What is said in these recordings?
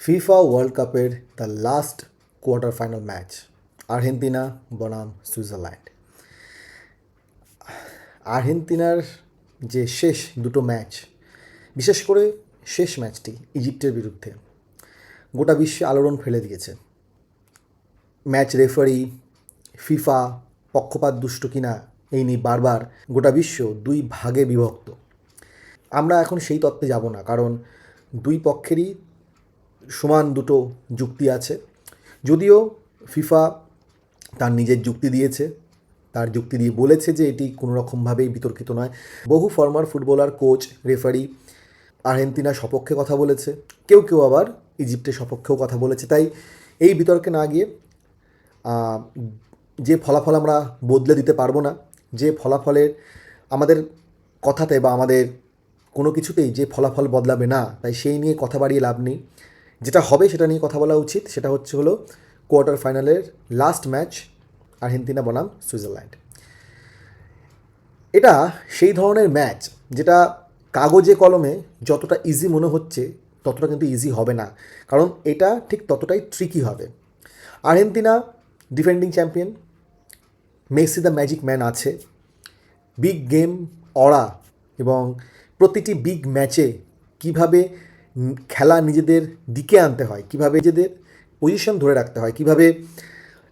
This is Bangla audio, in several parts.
ফিফা ওয়ার্ল্ড কাপের the last quarter final match, Argentina বনাম সুইজারল্যান্ড। আর্জেন্টিনার যে শেষ দুটো ম্যাচ, বিশেষ করে শেষ ম্যাচটি ইজিপ্টের বিরুদ্ধে, গোটা বিশ্বে আলোড়ন ফেলে দিয়েছে। ম্যাচ রেফারি, ফিফা পক্ষপাত দুষ্ট কিনা এই নিয়ে বারবার গোটা বিশ্ব দুই ভাগে বিভক্ত। আমরা এখন সেই তত্ত্বে যাব না, কারণ দুই পক্ষেরই সমান দুটো যুক্তি আছে। যদিও ফিফা তার নিজের যুক্তি দিয়েছে, তার যুক্তি দিয়ে বলেছে যে এটি কোনো রকমভাবেই বিতর্কিত নয়। বহু ফর্মার ফুটবলার, কোচ, রেফারি আর্জেন্টিনার সপক্ষে কথা বলেছে, কেউ কেউ আবার ইজিপ্টের সপক্ষেও কথা বলেছে। তাই এই বিতর্কে না গিয়ে যে ফলাফল আমরা বদলে দিতে পারবো না, যে ফলাফলের আমাদের কথাতে বা আমাদের কোনো কিছুতেই যে ফলাফল বদলাবে না, তাই সেই নিয়ে কথা বাড়িয়ে লাভ নেই। যেটা হবে সেটা নিয়ে কথা বলা উচিত। সেটা হলো কোয়ার্টার ফাইনালের লাস্ট ম্যাচ, আর্জেন্টিনা বনাম সুইজারল্যান্ড। এটা সেই ধরনের ম্যাচ যেটা কাগজে কলমে যতটা ইজি মনে হচ্ছে ততটা কিন্তু ইজি হবে না, কারণ এটা ঠিক ততটাই ট্রিকি হবে। Argentina defending champion, Messi the magic man আছে, বিগ গেম অরা এবং প্রতিটি বিগ ম্যাচে কীভাবে খেলা নিজেদের দিকে আনতে হয়, কীভাবে নিজেদের পজিশন ধরে রাখতে হয়, কীভাবে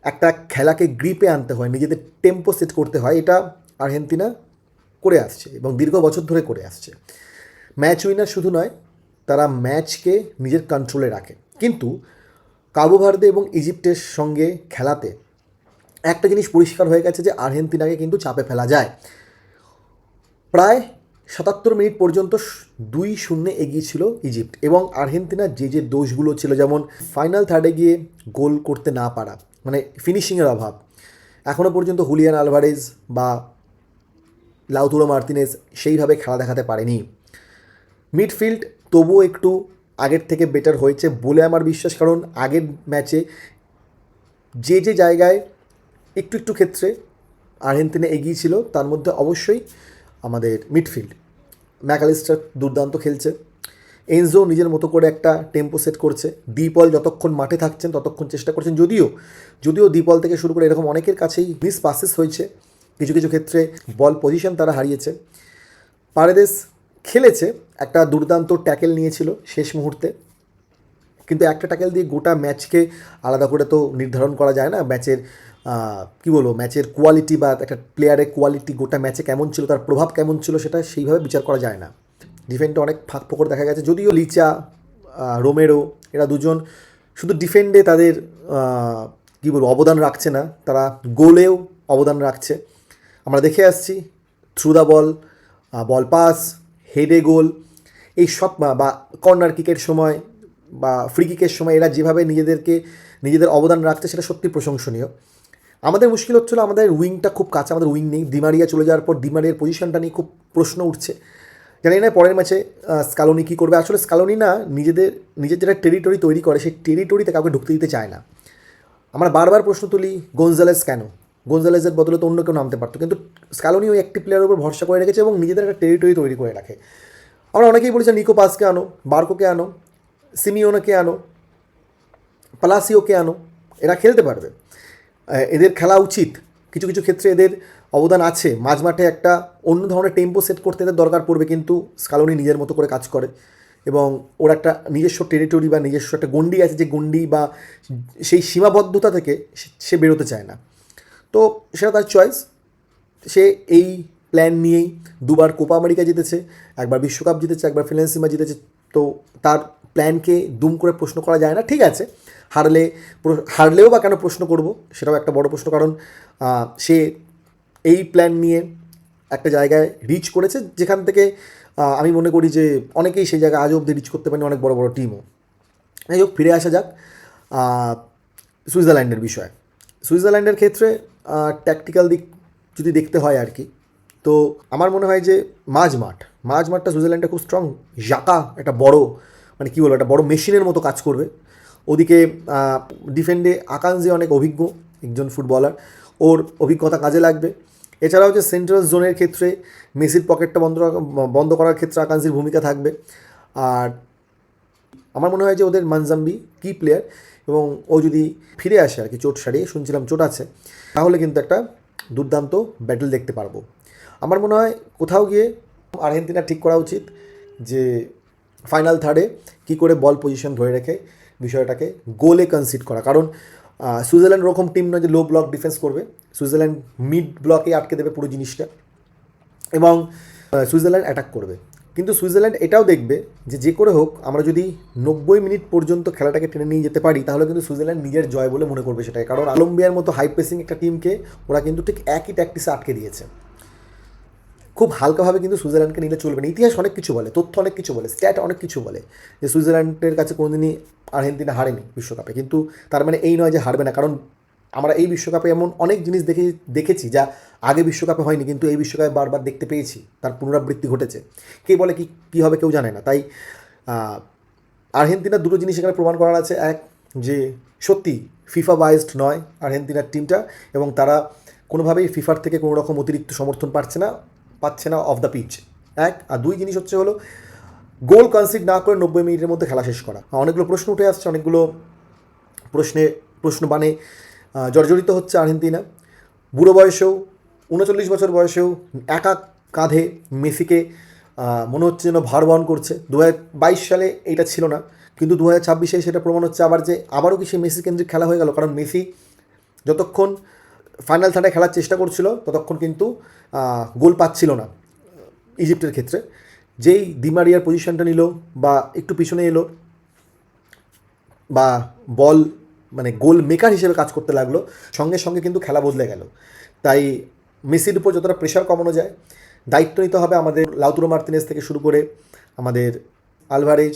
একটা খেলাকে গ্রিপে আনতে হয়, নিজেদের টেম্পো সেট করতে হয়, এটা আর্জেন্টিনা করে আসছে এবং দীর্ঘ বছর ধরে করে আসছে। ম্যাচ উইনার শুধু নয়, তারা ম্যাচকে নিজের কন্ট্রোলে রাখে। কিন্তু কাবো ভার্দে এবং ইজিপ্টের সঙ্গে খেলাতে একটা জিনিস পরিষ্কার হয়ে গেছে যে আর্জেন্টিনাকে কিন্তু চাপে ফেলা যায়। প্রায় 77 মিনিট পর্যন্ত 2-0 এগিয়ে ছিল ইজিপ্ট, এবং আর্জেন্টিনার যে দোষগুলো ছিল, যেমন ফাইনাল থার্ডে গিয়ে গোল করতে না পারা, মানে ফিনিশিংয়ের অভাব। এখনও পর্যন্ত হুলিয়ান আলভারেজ বা লাউতারো মার্তিনেজ সেইভাবে খেলা দেখাতে পারেনি। মিডফিল্ড তবুও একটু আগের থেকে বেটার হয়েছে বলে আমার বিশ্বাস, কারণ আগের ম্যাচে যে জায়গায় একটু ক্ষেত্রে আর্জেন্টিনা এগিয়ে ছিল, তার মধ্যে অবশ্যই আমাদের মিডফিল্ড। ম্যাকালিস্টার দুর্দান্ত খেলছে, এনজো নিজের মতো করে একটা টেম্পো সেট করছে, ডিপল যতক্ষণ মাঠে থাকছেন ততক্ষণ চেষ্টা করছেন। যদিও ডিপল থেকে শুরু করে এরকম অনেকের কাছেই মিস পাসেস হয়েছে, কিছু ক্ষেত্রে বল পজিশন তারা হারিয়েছে। পারেদেস খেলেছে, একটা দুর্দান্ত ট্যাকেল নিয়েছিল শেষ মুহূর্তে, কিন্তু একটা ট্যাকেল দিয়ে গোটা ম্যাচকে আলাদা করে তো নির্ধারণ করা যায় না। ম্যাচের ম্যাচের কোয়ালিটি বা একটা প্লেয়ারের কোয়ালিটি গোটা ম্যাচে কেমন ছিল, তার প্রভাব কেমন ছিল, সেটা সেইভাবে বিচার করা যায় না। ডিফেন্ডে অনেক ফাঁক ফোকর দেখা গেছে, যদিও লিচা, রোমেরো এরা দুজন শুধু ডিফেন্ডে তাদের অবদান রাখছে না, তারা গোলেও অবদান রাখছে। আমরা দেখে আসছি থ্রু দ্য বল পাস, হেডে গোল, এই সব বা কর্নার কিকের সময় বা ফ্রি কিকের সময় এরা যেভাবে নিজেদের অবদান রাখছে, সেটা সত্যি প্রশংসনীয়। আমাদের মুশকিল হচ্ছিলো আমাদের উইংটা খুব কাছে, আমাদের উইং নেই। ডিমারিয়া চলে যাওয়ার পর ডিমারিয়ার পজিশনটা নিয়ে খুব প্রশ্ন উঠছে। জানি না পরের ম্যাচে স্কালোনি কী করবে। আসলে স্কালোনি না নিজের যেটা টেরিটরি তৈরি করে, সেই টেরিটরিতে কাউকে ঢুকতে দিতে চায় না। আমরা বারবার প্রশ্ন তুলি, গোনজালেস কেন? গোনজালেসের বদলে তো অন্য কেউ নামতে পারতো, কিন্তু স্কালোনি ওই একটি প্লেয়ারের উপর ভরসা করে রেখেছে এবং নিজেদের একটা টেরিটরি তৈরি করে রাখে। আমরা অনেকেই বলেছি নিকো পাসকে আনো, বার্কোকে আনো, সিমিওনাকে আনো, পালাসিওকে আনো, এরা খেলতে পারবে, এদের খেলা উচিত। কিছু ক্ষেত্রে এদের অবদান আছে, মাঝ মাঠে একটা অন্য ধরনের টেম্পো সেট করতে এদের দরকার পড়বে, কিন্তু স্কালোনি নিজের মতো করে কাজ করে এবং ওর একটা নিজস্ব টেরিটরি বা নিজস্ব একটা গণ্ডি আছে, যে গণ্ডি বা সেই সীমাবদ্ধতা থেকে সে বেরোতে চায় না। তো সেটা তার চয়েস। সে এই প্ল্যান নিয়েই দুবার কোপা আমেরিকা জিতেছে, একবার বিশ্বকাপ জিতেছে, একবার ফিনান্সিমা জিতেছে। তো তার প্ল্যানকে দুম করে প্রশ্ন করা যায় না। ঠিক আছে, হারলেও বা কেন প্রশ্ন করব, সেটাও একটা বড় প্রশ্ন, কারণ সে এই প্ল্যান নিয়ে একটা জায়গায় রিচ করেছে, যেখান থেকে আমি মনে করি যে অনেকেই সেই জায়গায় আজ অবধি রিচ করতে পারেনি, অনেক বড় টিমও। যাই হোক, ফিরে আসা যাক সুইজারল্যান্ডের বিষয়ে। সুইজারল্যান্ডের ক্ষেত্রে ট্যাকটিক্যাল দিক যদি দেখতে হয় আর কি, তো আমার মনে হয় যে মাঝমাঠটা সুইজারল্যান্ডে খুব স্ট্রং। জাকা একটা বড় একটা বড় মেশিনের মতো কাজ করবে। ওদিকে ডিফেন্ডে আকানজি অনেক অভিজ্ঞ একজন ফুটবলার, ওর অভিজ্ঞতা কাজে লাগবে। এছাড়াও যে সেন্ট্রাল জোনের ক্ষেত্রে মেসির পকেটটা বন্ধ করার ক্ষেত্রে আকানজির ভূমিকা থাকবে। আর আমার মনে হয় যে ওদের মানজাম্বি কি প্লেয়ার, এবং ও যদি ফিরে আসে আর কি চোট সারিয়ে, শুনছিলাম চোট আছে, তাহলে কিন্তু একটা দুর্দান্ত ব্যাটেল দেখতে পারবো। আমার মনে হয় কোথাও গিয়ে আর্জেন্টিনা ঠিক করা উচিত যে ফাইনাল থার্ডে কী করে বল পজিশন ধরে রেখে বিষয়টাকে গোলে কনসিড করা। কারণ সুইজারল্যান্ড ওরকম টিম নয় যে লো ব্লক ডিফেন্স করবে, সুইজারল্যান্ড মিড ব্লকে আটকে দেবে পুরো জিনিসটা, এবং সুইজারল্যান্ড অ্যাটাক করবে। কিন্তু সুইজারল্যান্ড এটাও দেখবে যে করে হোক আমরা যদি 90 মিনিট পর্যন্ত খেলাটাকে টেনে নিয়ে যেতে পারি, তাহলে কিন্তু সুইজারল্যান্ড নিজের জয় বলে মনে করবে সেটাই। কারণ কলম্বিয়ার মতো হাই প্রেসিং একটা টিমকে ওরা কিন্তু ঠিক একই ট্যাকটিসে আটকে দিয়েছে। খুব হালকাভাবে কিন্তু সুইজারল্যান্ডকে নিলে চলবে না। ইতিহাস অনেক কিছু বলে, তথ্য অনেক কিছু বলে, স্ট্যাট অনেক কিছু বলে যে সুইজারল্যান্ডের কাছে কোনোদিনই আর্জেন্টিনা হারেনি বিশ্বকাপে। কিন্তু তার মানে এই নয় যে হারবে না, কারণ আমরা এই বিশ্বকাপে এমন অনেক জিনিস দেখেছি যা আগে বিশ্বকাপে হয়নি, কিন্তু এই বিশ্বকাপে বারবার দেখতে পেয়েছি, তার পুনরাবৃত্তি ঘটেছে। কে বলে কী হবে কেউ জানে না। তাই আর্জেন্টিনার দুটো জিনিস এখানে প্রমাণ করার আছে। এক, যে সত্যি ফিফা বায়াসড নয় আর্জেন্টিনার টিমটা, এবং তারা কোনোভাবেই ফিফার থেকে কোনো রকম অতিরিক্ত সমর্থন পাচ্ছে না অফ দ্য পিচ। এক, আর দুই জিনিস হচ্ছে হলো গোল কনসিড না করে 90 মিনিটের মধ্যে খেলা শেষ করা। অনেকগুলো প্রশ্ন উঠে আসছে, অনেকগুলো প্রশ্ন বানে জর্জরিত হচ্ছে আর্জেন্টিনা। বুড়ো বয়সেও, 39 বছর বয়সেও একা কাঁধে মেসিকে মনে হচ্ছে যেন ভার বহন করছে। 2022 সালে এইটা ছিল না, কিন্তু 2026-এ সেটা প্রমাণ হচ্ছে আবারও কি সেই মেসি কেন্দ্রিক খেলা হয়ে গেল। কারণ মেসি যতক্ষণ ফাইনাল থার্ডে খেলার চেষ্টা করছিল ততক্ষণ কিন্তু গোল পাচ্ছিল না ইজিপ্টের ক্ষেত্রে। যেই দিমারিয়ার পজিশনটা নিল বা একটু পিছনে এলো বা বল মানে গোল মেকার হিসেবে কাজ করতে লাগলো, সঙ্গে সঙ্গে কিন্তু খেলা বদলে গেল। তাই মেসির উপর যতটা প্রেশার কমানো যায়, দায়িত্ব নিতে হবে আমাদের। লাউতারো মার্তিনেজ থেকে শুরু করে আমাদের আলভারেজ,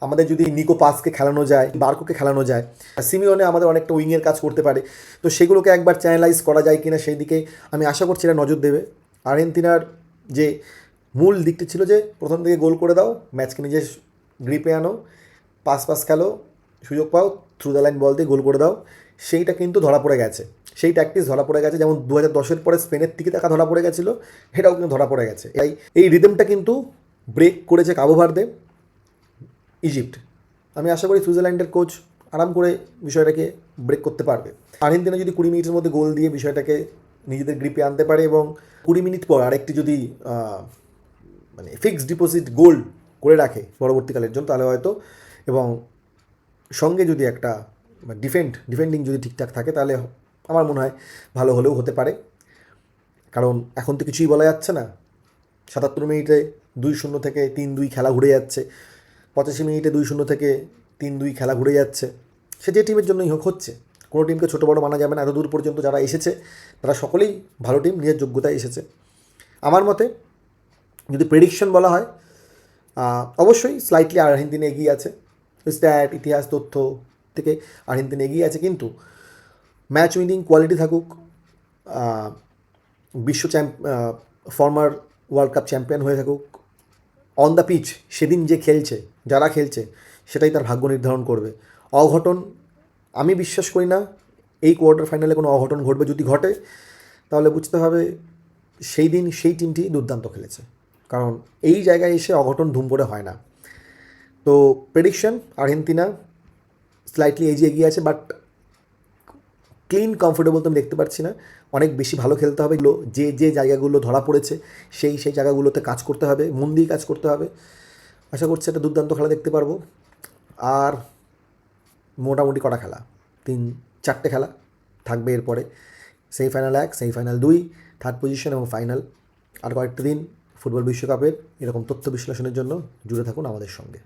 আমাদের যদি নিকো পাসকে খেলানো যায়, বার্কোকে খেলানো যায়, সিমিওনে আমাদের অনেকটা উইংয়ের কাজ করতে পারে, তো সেগুলোকে একবার চ্যানেলাইজ করা যায় কিনা সেই দিকে আমি আশা করছি এটা নজর দেবে। আর্জেন্টিনার যে মূল দিকটি ছিল যে প্রথম দিকে গোল করে দাও, ম্যাচকে নিজের গ্রিপে আনো, পাস খেলো, সুযোগ পাও, থ্রু দ্য লাইন বল দিয়ে গোল করে দাও, সেইটা কিন্তু ধরা পড়ে গেছে। সেই ট্যাকটিক্স ধরা পড়ে গেছে। যেমন 2010-এর পরে স্পেনের দিকে দেখা ধরা পড়ে গেছিলো, এটাও কিন্তু ধরা পড়ে গেছে। এই রিদমটা কিন্তু ব্রেক করেছে কাবো ভার্দে, ইজিপ্ট। আমি আশা করি সুইজারল্যান্ডের কোচ আরাম করে বিষয়টাকে ব্রেক করতে পারবে। আর্জেন্টিনা যদি 20 মিনিটের মধ্যে গোল দিয়ে বিষয়টাকে নিজেদের গ্রিপে আনতে পারে, এবং 20 মিনিট পর আরেকটি যদি মানে ফিক্সড ডিপোজিট গোল করে রাখে পরবর্তীকালের জন্য, তাহলে হয়তো, এবং সঙ্গে যদি একটা ডিফেন্ডিং যদি ঠিকঠাক থাকে, তাহলে আমার মনে হয় ভালো হলেও হতে পারে। কারণ এখন তো কিছুই বলা যাচ্ছে না। 77 মিনিটে 2-0 থেকে 3-2 খেলা ঘুরে যাচ্ছে, 85 মিনিটে 2-0 থেকে 3-2 খেলা ঘুরে যাচ্ছে। সে যে টিমের জন্যই হোক হচ্ছে, কোনো টিমকে ছোটো বড়ো মানা যাবে না। এত দূর পর্যন্ত যারা এসেছে তারা সকলেই ভালো টিম, নিজের যোগ্যতায় এসেছে। আমার মতে যদি প্রেডিকশন বলা হয়, অবশ্যই স্লাইটলি আর্জেন্টিনা এগিয়ে আছে, স্ট্যাট ইতিহাস তথ্য থেকে আর্জেন্টিনা এগিয়ে আছে। কিন্তু ম্যাচ উইনিং কোয়ালিটি থাকুক, ফর্মার ওয়ার্ল্ড কাপ চ্যাম্পিয়ন হয়ে থাকুক, অন দ্য পিচ সেদিন যে যারা খেলছে সেটাই তার ভাগ্য নির্ধারণ করবে। অঘটন আমি বিশ্বাস করি না এই কোয়ার্টার ফাইনালে কোনো অঘটন ঘটবে। যদি ঘটে তাহলে বুঝতে হবে সেই দিন সেই টিমটি দুর্দান্ত খেলেছে, কারণ এই জায়গায় এসে অঘটন ধুম করে হয় না। তো প্রেডিকশন আর্জেন্টিনা স্লাইটলি এগিয়ে আছে, বাট ক্লিন কমফোর্টেবল তো আমি দেখতে পাচ্ছি না। অনেক বেশি ভালো খেলতে হবে। যে জায়গাগুলো ধরা পড়েছে সেই জায়গাগুলোতে কাজ করতে হবে, মন দিয়ে কাজ করতে হবে। আশা করছি একটা দুর্দান্ত খেলা দেখতে পারবো। আর মোটামুটি কটা খেলা, 3-4টে খেলা থাকবে এরপরে। সেমিফাইনাল 1, সেমিফাইনাল 2, থার্ড পজিশন এবং ফাইনাল। আর কয়েকটা দিন ফুটবল বিশ্বকাপের এরকম তথ্য বিশ্লেষণের জন্য জুড়ে থাকুন আমাদের সঙ্গে।